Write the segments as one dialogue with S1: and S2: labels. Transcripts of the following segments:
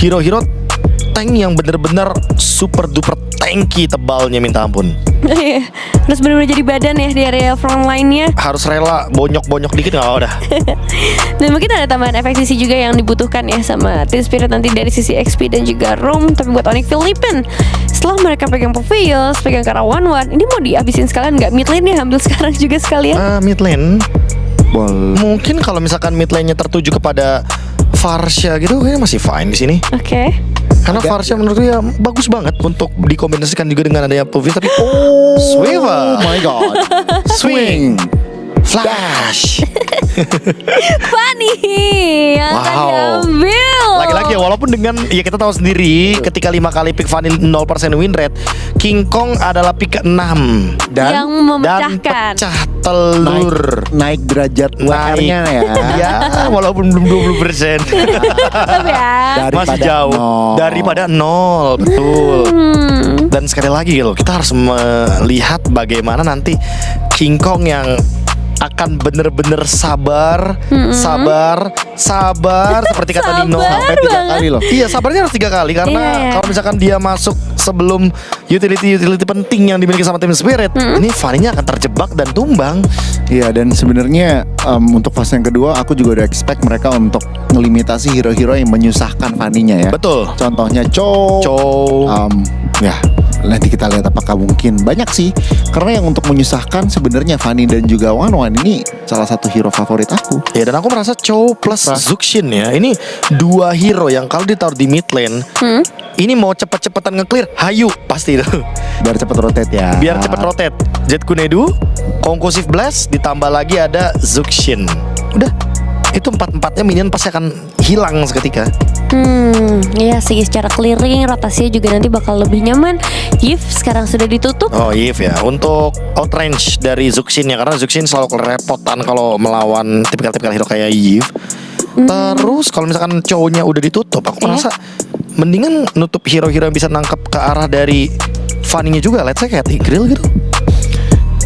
S1: hero-hero tank yang bener-bener super duper tanky, tebalnya minta ampun.
S2: Iya, harus benar-benar jadi badan ya di area front line-nya.
S1: Harus rela bonyok-bonyok dikit gak apa-apa dah.
S2: Dan mungkin ada tambahan efek sisi juga yang dibutuhkan ya sama Team Spirit nanti dari sisi XP dan juga roam. Tapi buat Onyx Philippine, setelah mereka pegang Povius, pegang Kara 1-1, ini mau dihabisin sekalian nggak? Mid lane-nya ambil sekarang juga sekalian.
S1: Mid lane
S3: Bol.
S1: mungkin kalau misalkan mid lane-nya tertuju kepada Varsha gitu kayaknya masih fine di sini.
S2: Oke.
S1: Karena Varsha menurutku ya bagus banget untuk dikombinasikan juga dengan adanya Povius. Tapi
S3: Oh
S1: Swivel,
S3: my god.
S1: Swing, Flash.
S2: Fanny yang akan
S1: Wow.
S2: diambil.
S1: Lagi-lagi ya, walaupun dengan ya kita tahu sendiri ketika 5 kali pick Fanny 0% win rate, King Kong adalah pick ke-6
S2: yang
S1: dan
S2: memecahkan.
S1: pecah telur.
S3: Naik derajat WR-nya ya.
S1: Ya, walaupun belum 20%.
S2: Tetap ya.
S1: Masih jauh
S3: nol.
S1: daripada 0, betul. Dan sekali lagi loh, kita harus melihat bagaimana nanti King Kong yang akan bener-bener sabar seperti kata Nino.
S3: Sampai 3 kali loh.
S1: Iya, sabarnya harus 3 kali karena
S2: Iya.
S1: kalau misalkan dia masuk sebelum utility penting yang dimiliki sama tim Spirit, ini Fanny-nya akan terjebak dan tumbang.
S3: Iya, dan sebenarnya untuk fase yang kedua aku juga udah expect mereka untuk ngelimitasi hero-hero yang menyusahkan Fanny-nya ya.
S1: Betul.
S3: Contohnya Chow.
S1: Chow.
S3: Ya, nanti kita lihat apakah mungkin banyak sih. Karena yang untuk menyusahkan sebenarnya Fanny dan juga Wan ini salah satu hero favorit aku.
S1: Ya, dan aku merasa Chow plus Zuxin ya, ini 2 hero yang kalau ditaruh di mid lane, ini mau cepet-cepetan nge-clear, hayu pasti itu.
S3: Biar cepet rotate ya.
S1: Biar cepet rotate. Jet Kunedu, Concussive Blast, ditambah lagi ada Zuxin. Udah, itu 4-4-nya minion pasti akan hilang seketika.
S2: Iya sih, secara clearing rotasinya juga nanti bakal lebih nyaman. Yif sekarang sudah ditutup.
S1: Oh Yves ya, untuk outrange dari Zuxin ya, karena Zuxin selalu kerepotan kalau melawan tipikal-tipikal hero kayak Yves. Terus kalau misalkan cowoknya udah ditutup, aku merasa mendingan nutup hero-hero yang bisa nangkep ke arah dari Fanny-nya juga. Let's say kayak Tigreal gitu.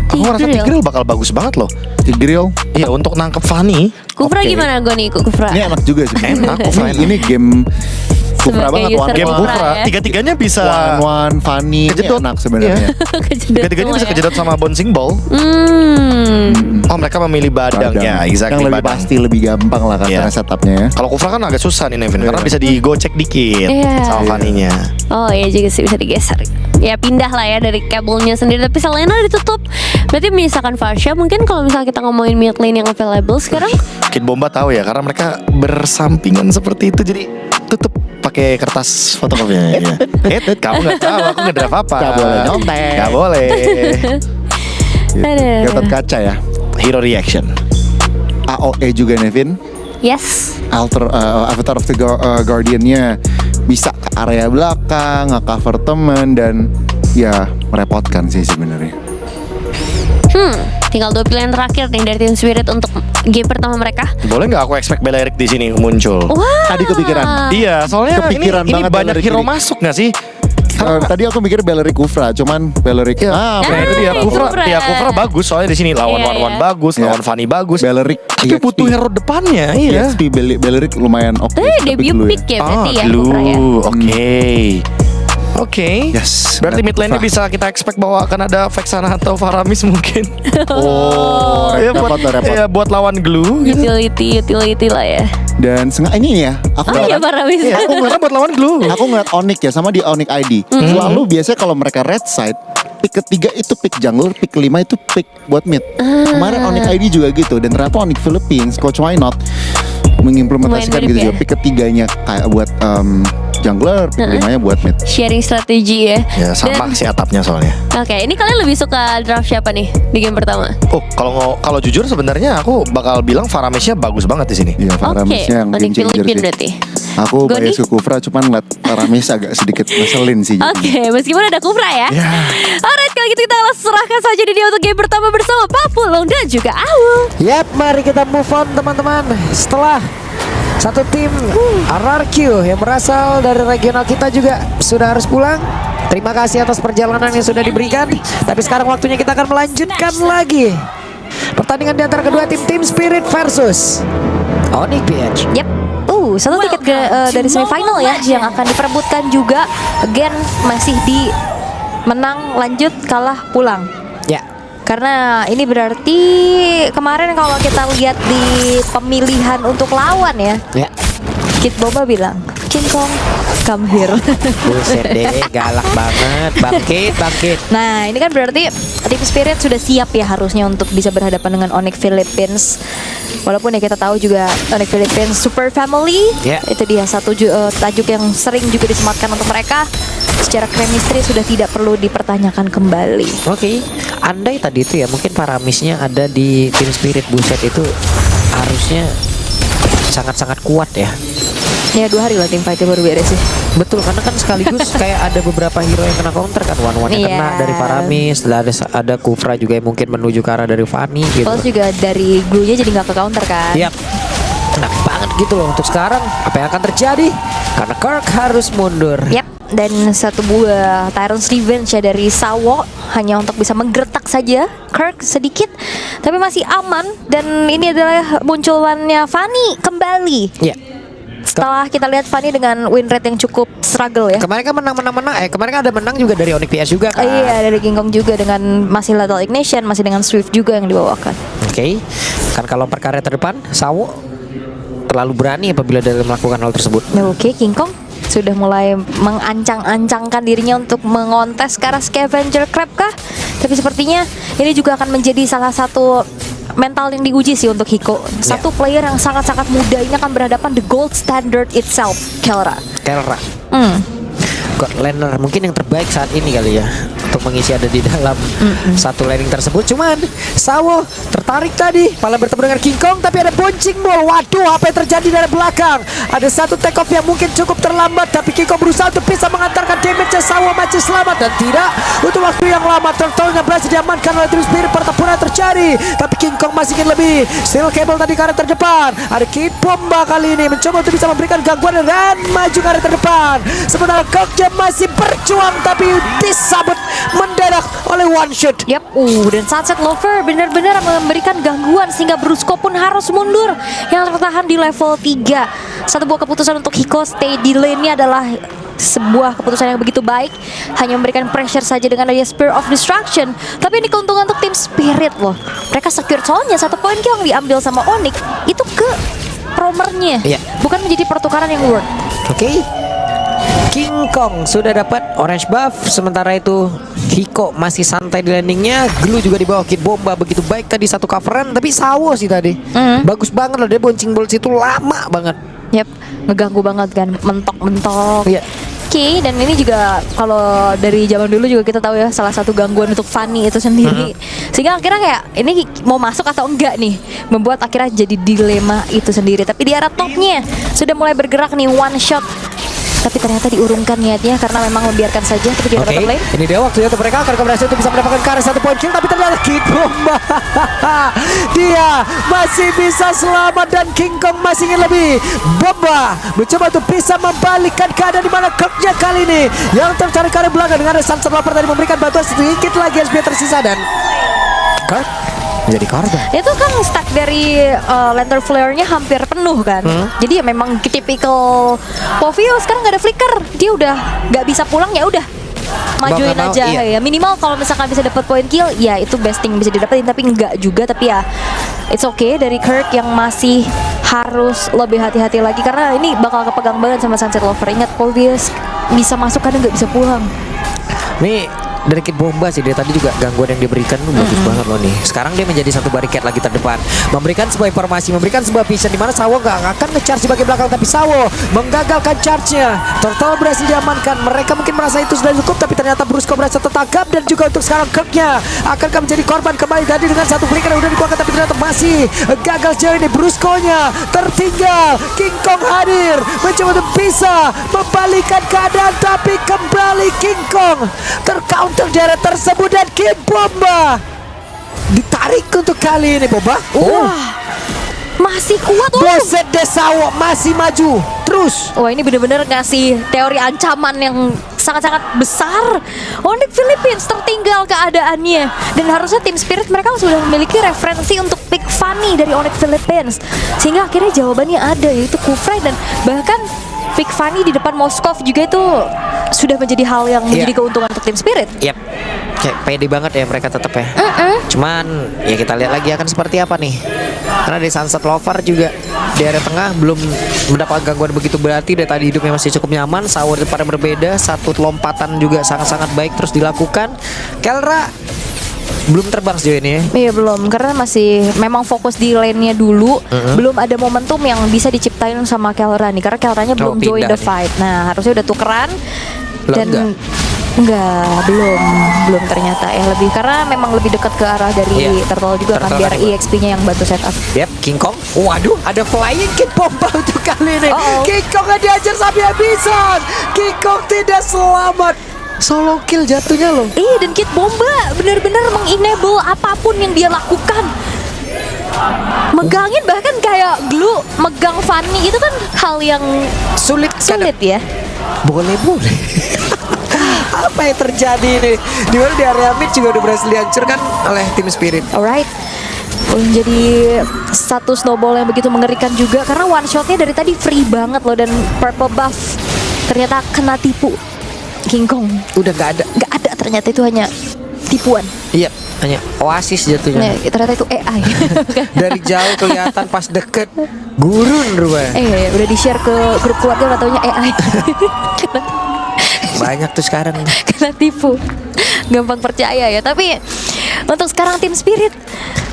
S1: Aku merasa
S2: Tigreal.
S1: Tigreal bakal bagus banget loh.
S3: Tigreal.
S1: Iya, untuk nangkep Fanny.
S2: Kufra
S3: Oke.
S2: gimana gue nih Kufra?
S3: Ini enak juga sih.
S1: Enak, Kufra enak.
S3: Ini game Kufra
S2: Sebagai
S3: banget
S2: user
S1: Game
S2: Kufra
S1: Kufra,
S2: ya.
S1: tiga-tiganya bisa
S3: One Fanny ini
S1: kejedot.
S3: enak sebenarnya.
S1: Tiga-tiganya bisa kejedot sama bouncing ball. Oh, mereka memilih badang, ya, exactly,
S3: Yang lebih
S1: badang.
S3: pasti lebih gampang lah karena
S1: Iya.
S3: setupnya ya.
S1: Kalau Kufra kan agak susah nih Nevin, karena bisa digocek dikit
S2: Iya.
S1: sama Fanny-nya.
S2: Oh iya juga sih bisa digeser. Ya pindah lah ya dari kabelnya sendiri. Tapi Selena ditutup. Berarti menyisakan Varsha. Mungkin kalau misalnya kita ngomongin mid lane yang available sekarang,
S1: Kid Bomba tahu ya, karena mereka bersampingan seperti itu, jadi tutup pakai kertas fotokopinya. Ya. Kamu nggak tahu, aku nggak draft apa.
S3: Nggak boleh nyontek.
S1: Nggak boleh.
S2: Aduh.
S3: Gatot kaca ya.
S1: Hero reaction.
S3: AOE juga Nevin.
S2: Yes.
S3: Avatar of the Guardian-nya bisa ke area belakang, nge-cover temen, dan ya merepotkan sih sebenarnya.
S2: Tinggal 2 pilihan terakhir nih dari Team Spirit untuk game pertama mereka.
S1: Boleh nggak aku expect Bella Eric di sini muncul?
S2: Wah.
S3: Tadi kepikiran.
S1: Iya, soalnya
S3: Kepikiran
S1: ini
S3: banget
S1: banyak
S3: Bella Eric
S1: hero
S3: ini.
S1: masuk nggak sih?
S3: Tadi aku mikir Beleric Kufra, cuman Beleric
S1: Nah, itu dia Kufra.
S2: Kufra.
S1: Ya, Kufra bagus soalnya di sini lawan
S2: Iya,
S1: one-one
S2: iya.
S1: bagus,
S3: Iya.
S1: lawan Fanny bagus.
S3: Beleric
S1: Tapi butuh hero depannya, iya.
S3: EXP Beleric lumayan oke. tapi
S2: Debut
S3: glue ya.
S2: pick ya berarti ya Kufra ya.
S1: Oke. Oke.
S3: Yes.
S1: Berarti mid lane-nya bisa kita expect bahwa akan ada Vexana atau Faramis mungkin.
S3: Oh,
S1: ya buat
S3: repot tuh, repot.
S1: ya buat lawan Glue gitu.
S2: Utility lah ya.
S3: Dan ini ya, aku
S2: Oh iya
S3: ngeliat-
S2: Faramis.
S1: Iya, aku ngeliatnya buat lawan Glue.
S3: aku ngeliat Onyx ya, sama di Onyx ID. Selalu biasanya kalau mereka red side, pick ketiga itu pick jungler, pick kelima itu pick buat mid. Kemarin Onyx ID juga gitu, dan ternyata Onyx Philippines, Coach Why Not mengimplementasikan
S2: Lumayan mirip
S3: gitu
S2: ya.
S3: juga. Pick ketiganya kayak buat jungler, pick kelimanya buat mid.
S2: Sharing strategi ya.
S1: Ya sama
S2: Dan-
S1: sih atapnya soalnya.
S2: Oke, ini kalian lebih suka draft siapa nih di game pertama?
S1: Oh, kalau jujur sebenarnya aku bakal bilang Faramisnya bagus banget di sini.
S3: Iya, Faramisnya yang
S2: Onyx
S3: game changer
S2: Philippine
S3: sih.
S2: berarti.
S3: Aku
S2: Goni?
S3: bias ke Kufra, cuman ngeliat Faramis agak sedikit ngeselin sih.
S2: Oke, meskipun ada Kufra ya.
S1: Ya.
S2: Alright, kalau gitu kita langsung serahkan saja dia untuk game pertama bersama Papulung dan juga Aul.
S4: Yap, mari kita move on teman-teman. Setelah satu tim RRQ yang berasal dari regional kita juga sudah harus pulang. Terima kasih atas perjalanan yang sudah diberikan. Tapi sekarang waktunya kita akan melanjutkan lagi pertandingan di antara kedua tim, Team Spirit versus Onyx PH.
S2: Yep.
S5: Satu tiket dari semifinal ya yang akan diperebutkan juga. Again masih di menang lanjut kalah pulang.
S4: Ya.
S5: Karena ini berarti kemarin kalau kita lihat di pemilihan untuk lawan ya,
S4: Ya.
S5: Kid Boba bilang, King Kong, come here.
S4: Buset deh, galak banget. Bangkit.
S5: Nah ini kan berarti Team Spirit sudah siap ya harusnya untuk bisa berhadapan dengan Onyx Philippines. Walaupun ya kita tahu juga Onyx Philippines Super Family,
S4: Ya.
S5: itu dia satu tajuk yang sering juga disematkan untuk mereka. Secara chemistry sudah tidak perlu dipertanyakan kembali.
S4: Oke, andai tadi itu ya mungkin paramisnya ada di Team Spirit, buset itu harusnya sangat-sangat kuat ya.
S5: Ya 2 hari lah tim fight baru beres sih.
S4: Betul, karena kan sekaligus kayak ada beberapa hero yang kena counter kan, one-one yang
S5: Iya.
S4: kena dari Paramis, ada Kufra juga yang mungkin menuju ke arah dari Fanny gitu.
S5: Plus juga dari glue-nya jadi nggak ke counter kan.
S4: Yap. Enak banget gitu loh untuk sekarang. Apa yang akan terjadi? Karena Kirk harus mundur.
S5: Yap. Dan satu buah Tyrant's Revenge ya dari Sawo hanya untuk bisa menggertak saja Kirk sedikit, tapi masih aman. Dan ini adalah munculannya Fanny kembali.
S4: Ya.
S5: Setelah kita lihat Fanny dengan win rate yang cukup struggle ya.
S4: Kemarin kan menang. Kemarin kan ada menang juga dari Onyx PS juga kan.
S5: Iya dari King Kong juga dengan masih Lethal Ignition, masih dengan Swift juga yang dibawakan.
S4: Oke. Kan kalau perkara terdepan, Sawo terlalu berani apabila dia melakukan hal tersebut.
S5: Oke, King Kong sudah mulai mengancang-ancangkan dirinya untuk mengontes ke arah Scavenger Crab kah? Tapi sepertinya ini juga akan menjadi salah satu mental yang diuji sih untuk Hiko. Satu player yang sangat-sangat muda ini akan berhadapan the gold standard itself, Kelra.
S4: God laner mungkin yang terbaik saat ini kali ya untuk mengisi ada di dalam satu laning tersebut. Cuman Sawo tertarik tadi malah bertemu dengan King Kong, tapi ada bouncing ball. Waduh, apa yang terjadi dari belakang? Ada satu take off yang mungkin cukup terlambat, tapi King Kong berusaha untuk bisa mengantarkan damage. Sawo masih selamat dan tidak untuk waktu yang lama. Turtle-nya berhasil diamankan oleh Team Spirit. Pertempuran terjadi, tapi King Kong masih ingin lebih. Steel Cable tadi ke arah terdepan. Ada Kid Bomba kali ini mencoba untuk bisa memberikan gangguan dan maju ke arah terdepan. Sementara Kirk masih berjuang tapi disabet mendadak oleh one shot.
S5: Yap, dan Sunset Lover benar-benar memberikan gangguan sehingga Brusco pun harus mundur. Yang tertahan di level 3. Satu buah keputusan untuk Hiko stay di lane-nya adalah sebuah keputusan yang begitu baik. Hanya memberikan pressure saja dengan adanya Spear of Destruction. Tapi ini keuntungan untuk tim Spirit loh. Mereka secure soalnya satu poin kill yang diambil sama Onyx itu ke roamernya.
S4: Iya.
S5: Bukan menjadi pertukaran yang worth.
S4: Oke. King Kong sudah dapat orange buff, sementara itu Hiko masih santai di landingnya. Glue juga di bawah. Kid Bomba begitu baik tadi satu coveran, tapi Sawo sih tadi bagus banget loh, dia bouncing balls itu lama banget.
S5: Yap, ngeganggu banget kan, mentok-mentok.
S4: Iya.
S5: Oke, dan ini juga kalau dari zaman dulu juga kita tahu ya salah satu gangguan untuk Fanny itu sendiri. Sehingga akhirnya kayak ini mau masuk atau enggak nih, membuat akhirnya jadi dilema itu sendiri. Tapi di arah topnya sudah mulai bergerak nih one shot. Tapi ternyata diurungkan niatnya karena memang membiarkan saja ketika
S4: Oke,
S5: dapat lane.
S4: ini dia waktunya untuk mereka akan berhasil untuk bisa mendapatkan ke arah satu poin kill, tapi ternyata Kid Bomba dia masih bisa selamat dan King Kong masih ingin lebih. Bomba mencoba untuk bisa membalikkan keadaan di mana Kirknya kali ini yang tertarik ke arah belakang dengan ada Sunset Lover tadi memberikan bantuan sedikit lagi SB tersisa dan Kirk menjadi korban.
S5: Itu kan stack dari lantern flare-nya hampir penuh kan. Jadi ya memang tipikal Povio sekarang nggak ada flicker. Dia udah nggak bisa pulang ya udah. Majuin
S4: Mau nggak mau,
S5: aja
S4: iya.
S5: ya. Minimal kalau misalkan bisa dapat point kill ya itu best thing bisa didapetin, tapi enggak juga. Tapi ya it's okay dari Kirk yang masih harus lebih hati-hati lagi karena ini bakal kepegang banget sama Sunset Lover. Ingat Povio bisa masuk kadang nggak bisa pulang.
S4: Nih dari Kid Bomba sih, dia tadi juga gangguan yang diberikan bagus banget loh nih. Sekarang dia menjadi satu bariket lagi terdepan, memberikan sebuah informasi, memberikan sebuah vision di mana Sawo nggak akan nge-charge di bagian belakang, tapi Sawo menggagalkan charge-nya. Turtle berhasil diamankan. Mereka mungkin merasa itu sudah cukup, tapi ternyata Brusco berhasil tertangkap dan juga untuk sekarang Kirknya akankah menjadi korban kembali tadi dengan satu flicker yang udah dikeluarkan, tapi ternyata masih gagal jauh ini. Brusco-nya tertinggal. King Kong hadir mencoba untuk bisa membalikkan keadaan, tapi kembali King Kong tercounter daerah tersebut dan Kid Bomba ditarik untuk kali ini. Bomba
S5: Masih kuat loh.
S4: Boset deh, Sawo masih maju terus.
S5: Wah ini bener-bener ngasih teori ancaman yang sangat-sangat besar. Onyx Philippines tertinggal keadaannya, dan harusnya tim Spirit mereka sudah memiliki referensi untuk pick Fanny dari Onyx Philippines, sehingga akhirnya jawabannya ada, yaitu Kufray, dan bahkan pick Fanny di depan Moskov juga itu sudah menjadi hal yang menjadi keuntungan untuk tim Spirit.
S4: Yap, kayak pede banget ya mereka tetap ya. Cuman ya kita lihat lagi akan seperti apa nih. Karena di Sunset Lover juga di area tengah belum mendapat gangguan begitu berarti. Dari tadi hidupnya masih cukup nyaman. Saur pada berbeda. Satu lompatan juga sangat-sangat baik terus dilakukan. Kelra belum terbang sejauh ini ya.
S5: Iya belum, karena masih memang fokus di lane-nya dulu. Belum ada momentum yang bisa diciptain sama Kelra nih, karena Kelranya belum join
S4: pindah
S5: the fight. Nah harusnya udah tukeran.
S4: Loh,
S5: Dan belum ternyata ya, lebih karena memang lebih dekat ke arah dari
S4: Iya.
S5: Turtle juga kan,
S4: Turtle
S5: biar
S4: tadi.
S5: EXP-nya yang bantu setup.
S4: Yap, King Kong. Waduh, ada flying kid bomba untuk kali ini.
S5: Uh-oh.
S4: King Kong yang diajar sampai habisan. King Kong tidak selamat. Solo kill jatuhnya loh.
S5: Dan Kid Bomba benar-benar mengenable apapun yang dia lakukan. Megangin bahkan kayak glue, megang Fanny itu kan hal yang
S4: Sulit
S5: ya.
S4: Boleh. Apa yang terjadi ini? Di mana di area mid juga udah berhasil dihancurkan oleh tim Spirit.
S5: Alright. Menjadi satu snowball yang begitu mengerikan juga, karena one shotnya dari tadi free banget loh, dan purple buff ternyata kena tipu. King Kong
S4: Udah gak ada.
S5: nggak ada, ternyata itu hanya tipuan.
S4: Iya, hanya oasis
S5: Nah,
S4: jatuhnya.
S5: ternyata itu AI.
S4: Dari jauh kelihatan, pas deket gurun rupanya.
S5: Udah di share ke grup keluarga, nggak taunya AI.
S4: Banyak tuh sekarang.
S5: Kena tipu, gampang percaya ya. Tapi untuk sekarang tim Spirit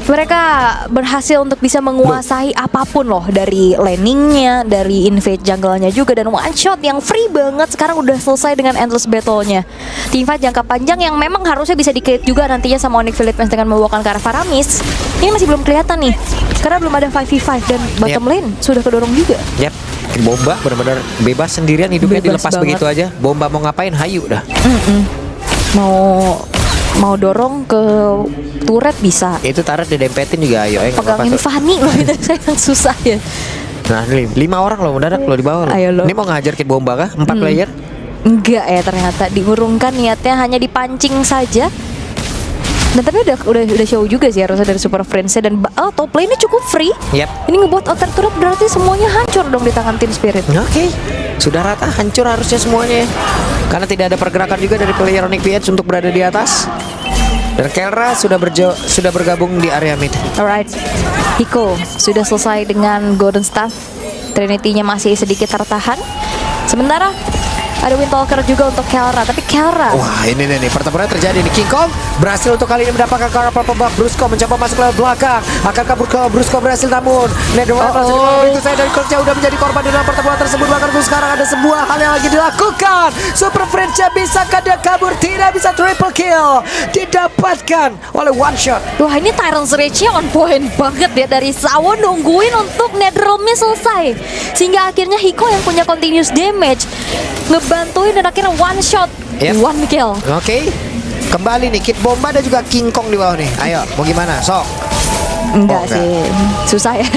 S5: mereka berhasil untuk bisa menguasai apapun loh, dari laningnya, dari invade jungle-nya juga, dan one shot yang free banget sekarang udah selesai dengan endless battle-nya. Teamfight jangka panjang yang memang harusnya bisa di-create juga nantinya sama Onyx Philippines dengan membawakan ke arah Faramis. Ini masih belum kelihatan nih, karena belum ada 5v5 dan bottom lane sudah kedorong juga.
S4: Yap, Bomba benar-benar bebas sendirian hidupnya,
S5: Bebas
S4: dilepas
S5: banget.
S4: begitu aja. Bomba mau ngapain? Hayu dah.
S5: Mau dorong ke turret bisa.
S4: Itu tarik didempetin juga, ayo. Nggak
S5: Pegangin
S4: apa-apa tuh.
S5: Fanny loh, itu saya yang susah ya.
S4: Nah, 5 orang loh mendadak loh di bawah loh.
S5: Ayo lo.
S4: Ini mau ngajar Kid Bomba kah? 4 player?
S5: Enggak ya, ternyata diurungkan niatnya hanya dipancing saja. Dan tapi udah show juga sih harusnya dari Super Friends-nya, dan top lane-nya cukup free.
S4: Yap.
S5: Ini ngebuat outer turret, berarti semuanya hancur dong di tangan tim Spirit.
S4: Oke, sudah rata, hancur harusnya semuanya. Karena tidak ada pergerakan juga dari player Onyx PH untuk berada di atas. Dan Kelra sudah bergabung di area mid.
S5: Alright, Hiko sudah selesai dengan Golden Staff. Trinity-nya masih sedikit tertahan. Sementara ada Windtalker juga untuk Kelra, tapi Kelra
S4: Wah, ini nih pertempuran terjadi nih. King Kong berhasil untuk kali ini mendapatkan counter purple buff. Brusco mencoba masuk ke belakang, akan kabur ke Brusco berhasil, namun Netherworld berhasil itu saya dari coachnya udah menjadi korban dalam pertempuran tersebut. Bahkan sekarang ada sebuah hal yang lagi dilakukan. Super Friends-nya bisa kada kabur, tidak bisa triple kill, didapatkan oleh one shot.
S5: Wah, ini Tyrant's Rage-nya on point banget ya. Dari Sawo nungguin untuk Netherrealm-nya selesai, sehingga akhirnya Hiko yang punya continuous damage ngebantuin dan akhirnya one shot,
S4: Yep.
S5: one kill.
S4: Oke. Kembali nih Kid Bomba dan juga King Kong di bawah nih. Ayo, mau gimana? Sok.
S5: Enggak
S4: Oh,
S5: sih, susah ya.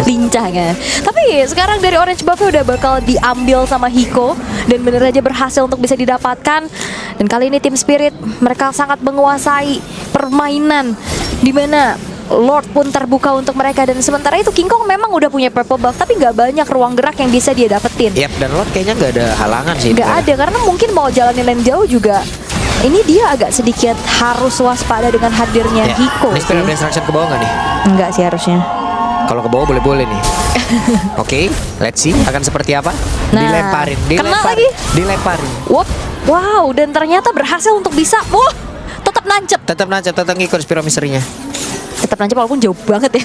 S5: Lincah kan. Tapi sekarang dari Orange Buff-nya udah bakal diambil sama Hiko, dan bener aja berhasil untuk bisa didapatkan. Dan kali ini tim Spirit mereka sangat menguasai permainan, dimana Lord pun terbuka untuk mereka. Dan sementara itu King Kong memang udah punya purple buff, tapi nggak banyak ruang gerak yang bisa dia dapetin.
S4: Yap, dan Lord kayaknya nggak ada halangan sih.
S5: Nggak ada, karena mungkin mau jalanin lane jauh juga. Ini dia agak sedikit harus waspada dengan hadirnya
S4: Ya.
S5: Hiko.
S4: Ini Spirit of Destruction ke bawah nggak nih?
S5: Enggak sih harusnya.
S4: Kalau ke bawah boleh-boleh nih. Oke, let's see akan seperti apa.
S5: Nah, kena lagi.
S4: Dilemparin.
S5: Wow, dan ternyata berhasil untuk bisa, tetap nancep.
S4: Tetap ngikut Spiro misterinya.
S5: Tetap nancep walaupun jauh banget ya.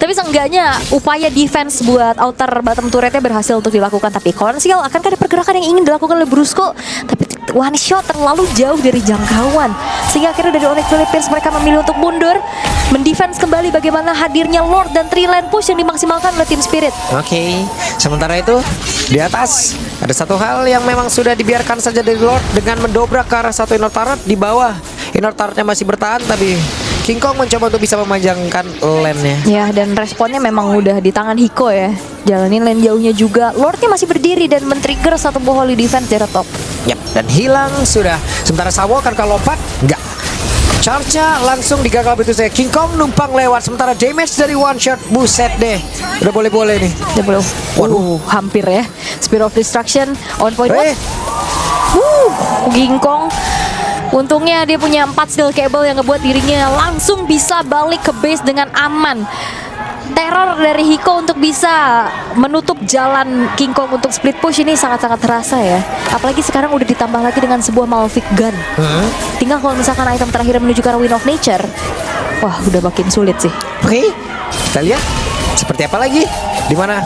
S5: Tapi seenggaknya upaya defense buat outer bottom turretnya berhasil untuk dilakukan. Tapi Conceal, akankah ada pergerakan yang ingin dilakukan oleh Brusco? Tapi one shot terlalu jauh dari jangkauan, sehingga akhirnya dari Onyx Philippines mereka memilih untuk mundur, mendefense kembali bagaimana hadirnya Lord dan 3 lane push yang dimaksimalkan oleh tim Spirit.
S4: Oke, sementara itu di atas ada satu hal yang memang sudah dibiarkan saja dari Lord dengan mendobrak ke arah satu inner turret. Di bawah inner turretnya masih bertahan, tapi King Kong mencoba untuk bisa memanjangkan lane-nya.
S5: Ya, dan responnya memang udah di tangan Hiko ya. Jalanin lane jauhnya juga. Lordnya masih berdiri dan men-trigger satu buah holy defense dari top.
S4: Yap, dan hilang sudah. Sementara Sawo akan kalau lompat, enggak. Charge-nya langsung digagal begitu saja. King Kong numpang lewat. Sementara damage dari one shot, buset deh. Udah boleh-boleh nih.
S5: Dia belum. Waduh, hampir ya. Spear of Destruction on point. King Kong. Untungnya dia punya 4 steel cable yang ngebuat dirinya langsung bisa balik ke base dengan aman. Teror dari Hiko untuk bisa menutup jalan King Kong untuk split push ini sangat-sangat terasa ya. Apalagi sekarang udah ditambah lagi dengan sebuah Malphite Gun. Tinggal kalau misalkan item terakhir menuju ke arah Wind of Nature. Wah, udah makin sulit sih.
S4: Oke, kita lihat seperti apa lagi. Di mana?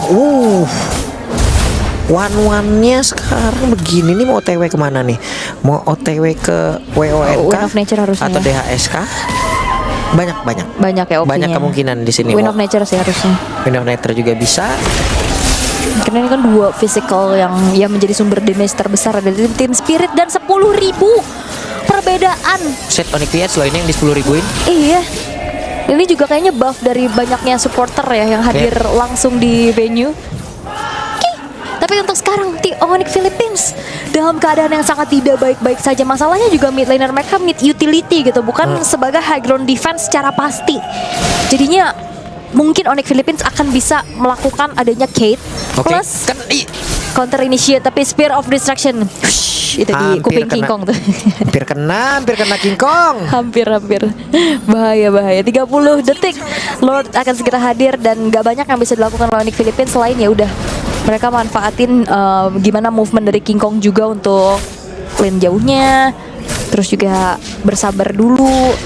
S4: One-one-nya sekarang begini nih, mau OTW kemana nih? Mau OTW ke WONK
S5: Wind of Nature harusnya.
S4: atau DHSK? Banyak
S5: Banyak ya opsinya.
S4: banyak kemungkinan di sini.
S5: Wind of Nature sih harusnya.
S4: Wind of Nature juga bisa.
S5: Karena ini kan 2 physical yang menjadi sumber damage terbesar dari tim Spirit dan 10.000 perbedaan.
S4: Set Onyx PS loh ini yang di 10.000-in.
S5: Iya. Ini juga kayaknya buff dari banyaknya supporter ya yang hadir langsung di venue. Tapi untuk sekarang tim Onyx Philippines dalam keadaan yang sangat tidak baik-baik saja. Masalahnya juga mid laner mereka mid utility gitu, bukan sebagai high ground defense secara pasti. Jadinya mungkin Onyx Philippines akan bisa melakukan adanya Kate plus
S4: Kan
S5: counter initiate, tapi Spear of Destruction itu di kuping King Kong tuh.
S4: hampir kena King Kong.
S5: Hampir bahaya 30 detik Lord akan segera hadir dan gak banyak yang bisa dilakukan oleh Onyx Philippines selain ya udah mereka manfaatin gimana movement dari King Kong juga untuk lane jauhnya, terus juga bersabar dulu.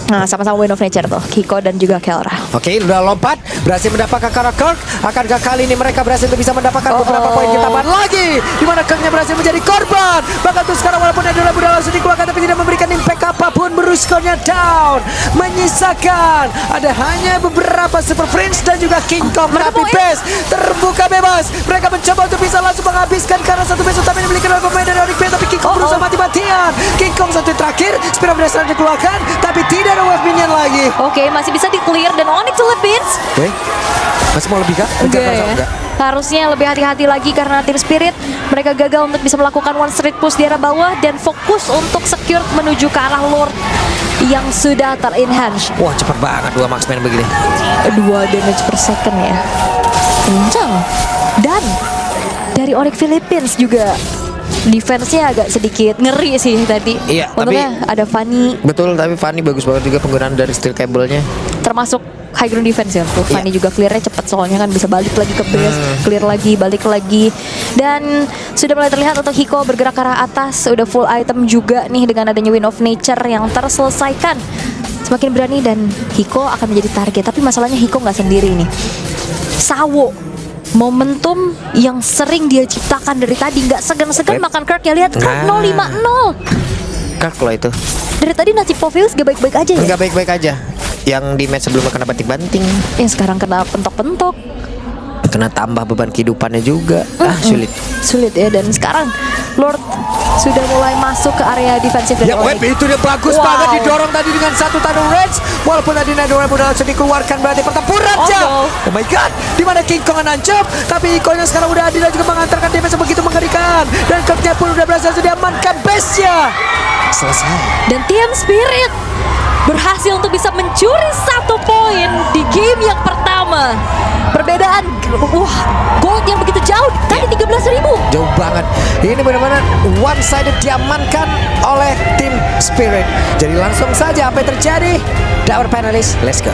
S5: Nah, sama-sama Wind of Nature tuh, Hiko dan juga Kelra.
S4: Oke, udah lompat, berhasil mendapatkan Kara Kirk. Akankah kali ini mereka berhasil untuk bisa mendapatkan beberapa poin tambahan lagi? Di mana Kirknya berhasil menjadi korban. Bahkan tuh sekarang walaupun Edora udah langsung dikeluarkan tapi tidak memberikan impact apapun, Brusco-nya down. Menyisakan ada hanya beberapa Super Prince dan juga King Kong. Tapi base terbuka bebas. Mereka mencoba untuk bisa langsung menghabiskan karena satu base utama yang dimiliki oleh pemain dari Onyx, tapi King Kong berusaha mati-matian. King Kong satu terakhir, Spear of Destruction dikeluarkan, tapi tidak ada wave minion lagi.
S5: Oke, masih bisa di-clear dan Onyx Philippines
S4: Masih mau lebih kah?
S5: enggak. Harusnya lebih hati-hati lagi karena tim Spirit mereka gagal untuk bisa melakukan one street push di arah bawah dan fokus untuk secure menuju ke arah Lord yang sudah ter-enhance.
S4: Wah, cepet banget 2 marksman begini.
S5: 2 damage per second ya. Kencang. Dan dari Onyx Philippines juga defense-nya agak sedikit ngeri sih tadi.
S4: Iya,
S5: untungnya ada Fanny.
S4: Betul, tapi Fanny bagus banget juga penggunaan dari steel cable-nya.
S5: Termasuk high ground defense ya untuk Fanny juga clear-nya cepat soalnya kan bisa balik lagi ke base, clear lagi, balik lagi. Dan sudah mulai terlihat untuk Hiko bergerak ke arah atas, udah full item juga nih dengan adanya Wind of Nature yang terselesaikan. Semakin berani dan Hiko akan menjadi target, tapi masalahnya Hiko nggak sendiri nih. Sawo momentum yang sering dia ciptakan dari tadi nggak segan-segan makan Kirk ya, lihat Kirk 050.
S4: Kirk loh itu.
S5: Dari tadi nasib Povius gak baik-baik aja ya.
S4: Enggak baik-baik aja. Yang di match sebelumnya kena banting-banting,
S5: Yang sekarang kena pentok-pentok.
S4: kena tambah beban kehidupannya juga. Sulit
S5: Ya, dan sekarang Lord sudah mulai masuk ke area defensif dari
S4: Ya web
S5: Onyx.
S4: itu dia bagus banget didorong tadi dengan satu Thunder Rage. Walaupun tadi Netherrealm udah langsung dikeluarkan, berarti pertempuran jauh. Oh my god, di mana King Kong nancap, tapi Iko-nya sekarang udah adil dan juga mengantarkan damage yang begitu mengerikan. Dan Kirk-nya pun udah berhasil diamankan base-nya. Selesai.
S5: Dan tim Spirit berhasil untuk bisa mencuri 1 poin di game yang pertama. Perbedaan gold yang begitu jauh, tadi 13.000.
S4: Jauh banget. Ini benar-benar one sided diamankan oleh tim Spirit. Jadi langsung saja apa yang terjadi? Our panelists, let's go.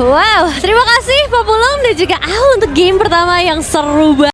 S2: Wow, terima kasih Pak Pulung dan juga Al untuk game pertama yang seru banget.